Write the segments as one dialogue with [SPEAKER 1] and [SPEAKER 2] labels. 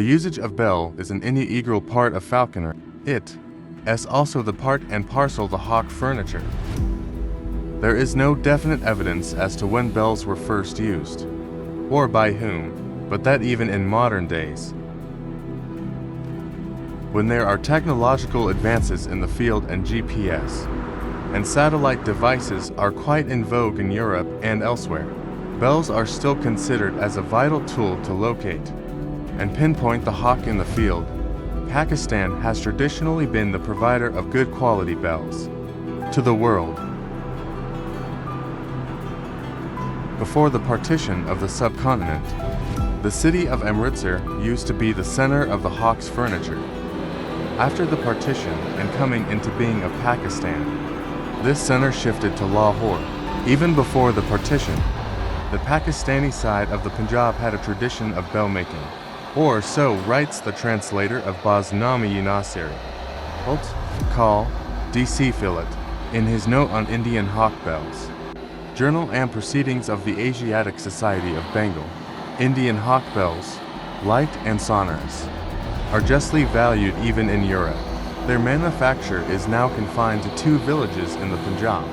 [SPEAKER 1] The usage of bell is an integral part of falconry. It is also the part and parcel the hawk furniture. There is no definite evidence as to when bells were first used, or by whom, but that even in modern days, when there are technological advances in the field and GPS and satellite devices are quite in vogue in Europe and elsewhere, bells are still considered as a vital tool to locate and pinpoint the hawk in the field. Pakistan has traditionally been the provider of good quality bells to the world. Before the partition of the subcontinent, the city of Amritsar used to be the center of the hawk's furniture. After the partition and coming into being of Pakistan, this center shifted to Lahore. Even before the partition, the Pakistani side of the Punjab had a tradition of bell making, or so writes the translator of Baznami Nasiri, Call, D.C. Phillitt, in his note on Indian hawk bells. Journal and Proceedings of the Asiatic Society of Bengal. Indian hawk bells, light and sonorous, are justly valued even in Europe. Their manufacture is now confined to 2 villages in the Punjab,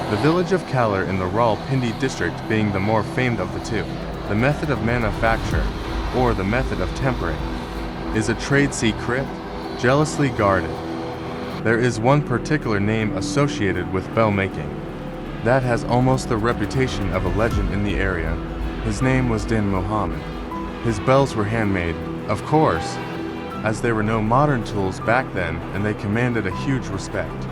[SPEAKER 1] the village of Kalar in the Rawalpindi district being the more famed of the 2. The method of manufacture, or the method of tempering, is a trade secret, jealously guarded. There is one particular name associated with bell making that has almost the reputation of a legend in the area. His name was Din Muhammad. His bells were handmade, of course, as there were no modern tools back then, and they commanded a huge respect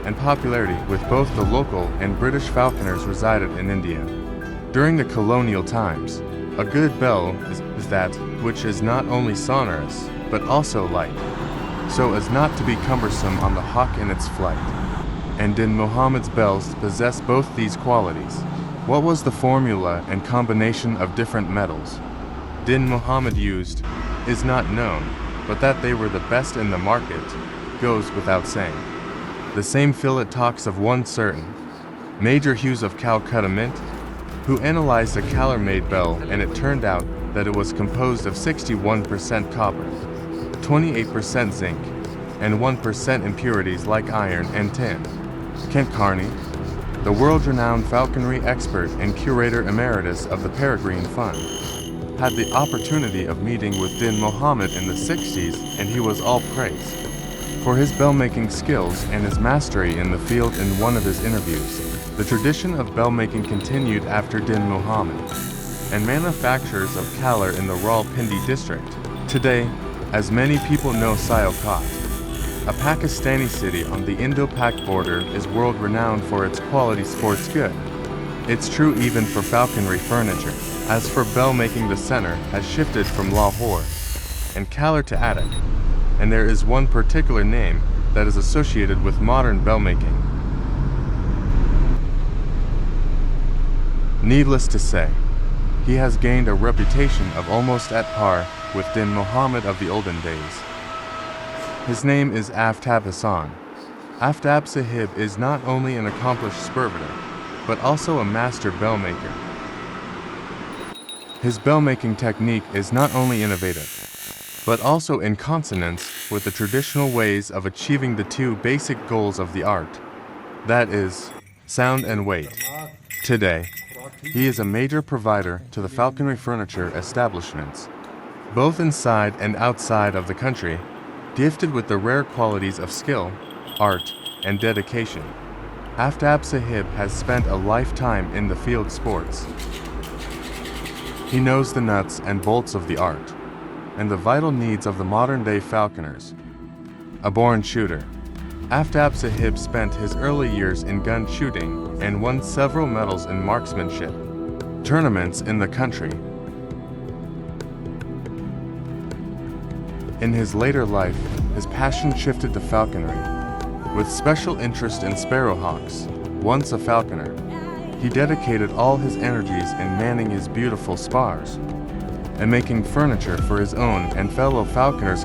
[SPEAKER 1] and popularity with both the local and British falconers resided in India. During the colonial times, a good bell is that which is not only sonorous, but also light, so as not to be cumbersome on the hawk in its flight. And Din Muhammad's bells possess both these qualities. What was the formula and combination of different metals Din Muhammad used is not known, but that they were the best in the market goes without saying. The same Phillitt talks of one certain Major Hughes of Calcutta Mint, who analyzed a Kalar-made bell, and it turned out that it was composed of 61% copper, 28% zinc, and 1% impurities like iron and tin. Kent Carney, the world-renowned falconry expert and curator emeritus of the Peregrine Fund, had the opportunity of meeting with Din Muhammad in the 60s, and he was all praised for his bell-making skills and his mastery in the field. In one of his interviews, the tradition of bell-making continued after Din Muhammad, and manufacturers of Kalar in the Rawalpindi district. Today, as many people know, Sialkot, a Pakistani city on the Indo-Pak border, is world-renowned for its quality sports good. It's true even for falconry furniture. As for bell-making, the center has shifted from Lahore and Kalar to Attock, and there is one particular name that is associated with modern bell-making. Needless to say, he has gained a reputation of almost at par with Din Muhammad of the olden days. His name is Aftab Hassan. Aftab Sahib is not only an accomplished spurveter, but also a master bell maker. His bell-making technique is not only innovative, but also in consonance with the traditional ways of achieving the 2 basic goals of the art, that is, sound and weight. Today, he is a major provider to the falconry furniture establishments, both inside and outside of the country, gifted with the rare qualities of skill, art, and dedication. Aftab Sahib has spent a lifetime in the field sports. He knows the nuts and bolts of the art, and the vital needs of the modern-day falconers. A born shooter, Aftab Sahib spent his early years in gun shooting and won several medals in marksmanship tournaments in the country. In his later life, his passion shifted to falconry, with special interest in sparrowhawks. Once a falconer, he dedicated all his energies in manning his beautiful spars and making furniture for his own and fellow falconers.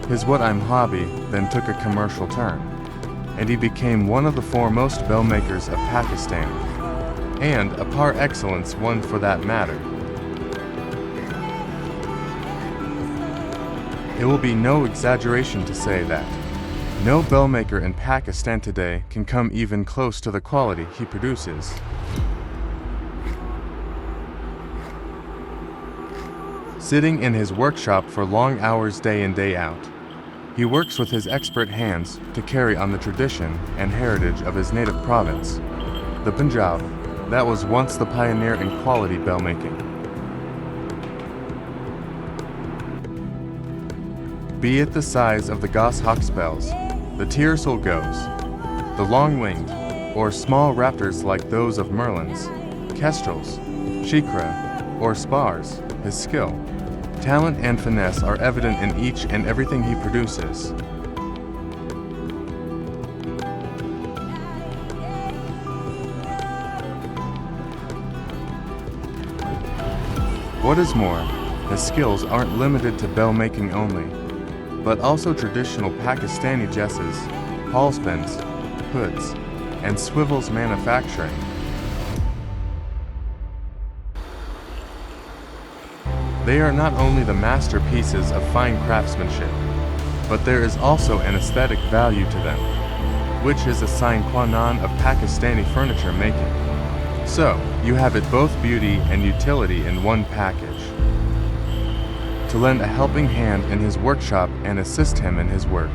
[SPEAKER 1] His what-I'm hobby then took a commercial turn, and he became one of the foremost bell makers of Pakistan. and a par excellence one for that matter. It will be no exaggeration to say that no bell maker in Pakistan today can come even close to the quality he produces. Sitting in his workshop for long hours day in day out, he works with his expert hands to carry on the tradition and heritage of his native province, the Punjab, that was once the pioneer in quality bell making. Be it the size of the goshawk's bells, the tiercel goes, the long-winged, or small raptors like those of merlins, kestrels, shikra, or spars, his skill, talent and finesse are evident in each and everything he produces. What is more, his skills aren't limited to bell making only, but also traditional Pakistani jesses, hallspins, hoods, and swivels manufacturing. They are not only the masterpieces of fine craftsmanship, but there is also an aesthetic value to them, which is a sine qua non of Pakistani furniture making. So, you have it both beauty and utility in one package. To lend a helping hand in his workshop and assist him in his work,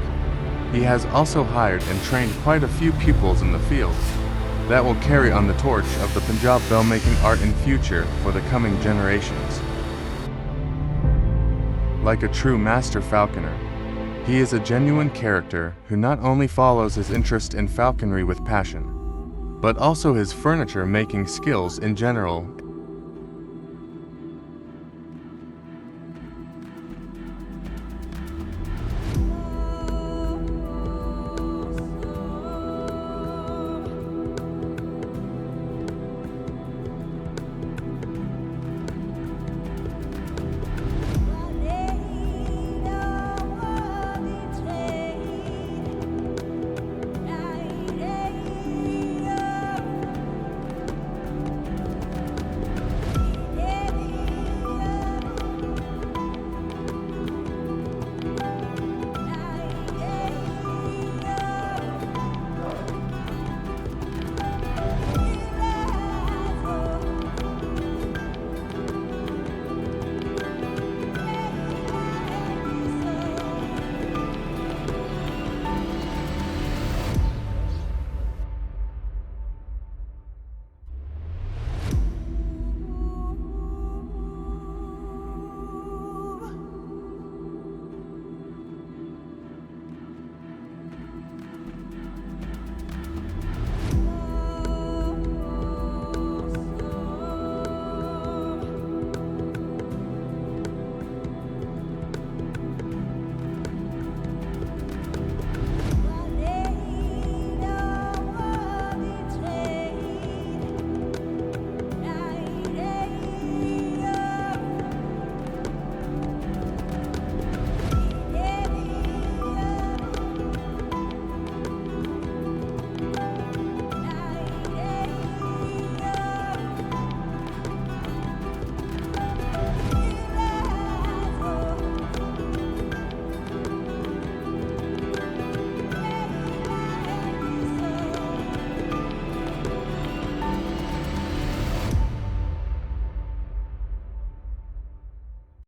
[SPEAKER 1] he has also hired and trained quite a few pupils in the field that will carry on the torch of the Punjab bell making art in future for the coming generations. Like a true master falconer, he is a genuine character who not only follows his interest in falconry with passion, but also his furniture making skills in general